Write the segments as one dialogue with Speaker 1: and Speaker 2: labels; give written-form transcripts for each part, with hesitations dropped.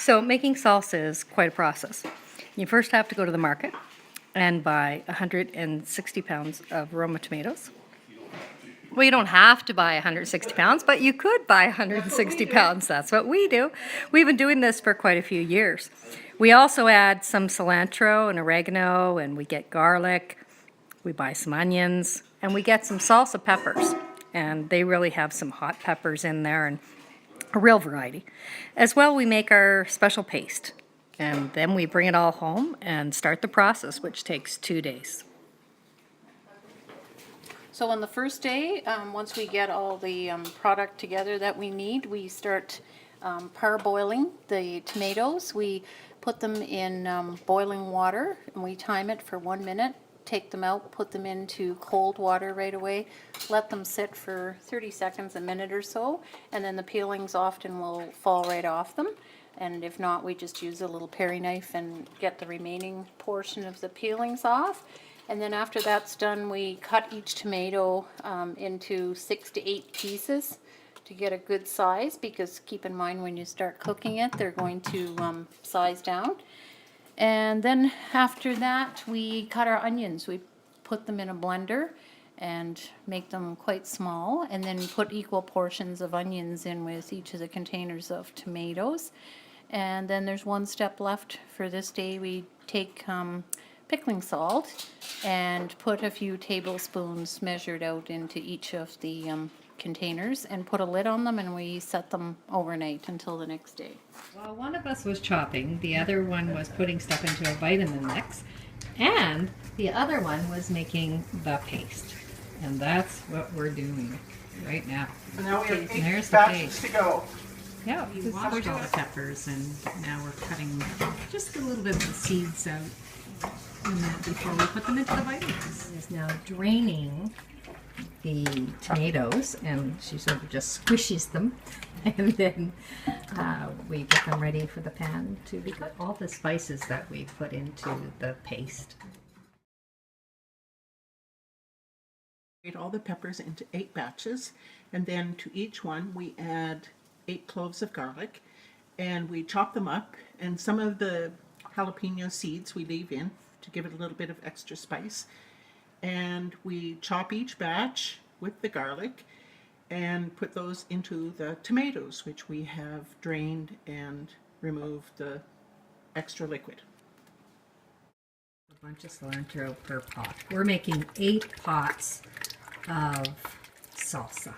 Speaker 1: So making salsa is quite a process. You first have to go to the market and buy 160 pounds of Roma tomatoes. Well, you don't have to buy 160 pounds, but you could buy 160 pounds. That's what we do. We've been doing this for quite a few years. We also add some cilantro and oregano, and we get garlic. We buy some onions, and we get some salsa peppers. And they really have some hot peppers in there and a real variety. As well, we make our special paste. And then we bring it all home and start the process, which takes 2 days.
Speaker 2: So on the first day, once we get all the product together that we need, we start parboiling the tomatoes. We put them in boiling water and we time it for 1 minute, take them out, put them into cold water right away, let them sit for 30 seconds, a minute or so, and then the peelings often will fall right off them. And if not, we just use a little paring knife and get the remaining portion of the peelings off. And then after that's done, we cut each tomato into 6 to 8 pieces to get a good size, because keep in mind when you start cooking it, they're going to size down. And then after that, we cut our onions. We put them in a blender and make them quite small, and then put equal portions of onions in with each of the containers of tomatoes. And then there's one step left for this day. We take pickling salt and put a few tablespoons measured out into each of the containers and put a lid on them, and we set them overnight until the next day.
Speaker 1: Well, one of us was chopping, the other one was putting stuff into a vitamin mix, and the other one was making the paste. And that's what we're doing right now.
Speaker 3: And now we have
Speaker 1: And there's
Speaker 3: 8
Speaker 1: the
Speaker 3: batches
Speaker 1: paste.
Speaker 3: to go.
Speaker 1: Yeah,
Speaker 4: We washed all the peppers and now we're cutting just a little bit of the seeds out and then before we put them into the Vitamix.
Speaker 1: is now draining the tomatoes, and she sort of just squishes them, and then we get them ready for the pan to be cooked. All the spices that we put into the paste.
Speaker 3: Grate all the peppers into 8 batches, and then to each one we add 8 cloves of garlic, and we chop them up, and some of the jalapeno seeds we leave in to give it a little bit of extra spice. And we chop each batch with the garlic and put those into the tomatoes, which we have drained and removed the extra liquid.
Speaker 1: A bunch of cilantro per pot. We're making 8 pots of salsa.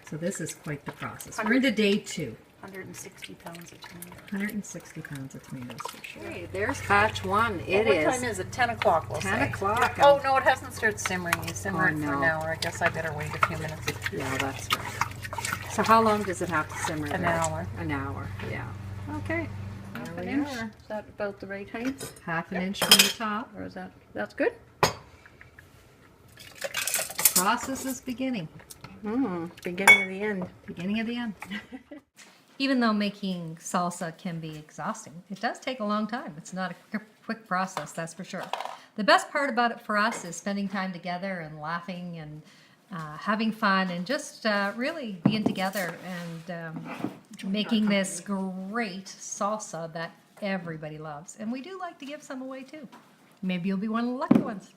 Speaker 1: So this is quite the process. We're into day 2.
Speaker 2: 160 pounds of tomatoes.
Speaker 1: 160 pounds of tomatoes for sure.
Speaker 4: Okay, there's batch 1. It
Speaker 2: What
Speaker 4: is
Speaker 2: time is it? 10 o'clock, we'll
Speaker 4: 10
Speaker 2: say.
Speaker 4: o'clock.
Speaker 2: Oh, no, it hasn't started simmering. You simmer
Speaker 4: Oh,
Speaker 2: it for an
Speaker 4: no.
Speaker 2: hour. I guess I better wait a few minutes.
Speaker 4: Yeah, that's right. So how long does it have to simmer?
Speaker 2: An
Speaker 4: there?
Speaker 2: hour.
Speaker 4: An hour, yeah. Okay.
Speaker 2: Half
Speaker 4: There
Speaker 2: an
Speaker 4: we
Speaker 2: inch?
Speaker 4: are.
Speaker 2: Is that about the right height?
Speaker 1: Half an inch from the top.
Speaker 2: Or is that's good?
Speaker 1: Process is beginning.
Speaker 2: Beginning of the end.
Speaker 1: Beginning of the end. Even though making salsa can be exhausting, it does take a long time. It's not a quick process, that's for sure. The best part about it for us is spending time together and laughing and having fun and just really being together and making this great salsa that everybody loves. And we do like to give some away too. Maybe you'll be one of the lucky ones.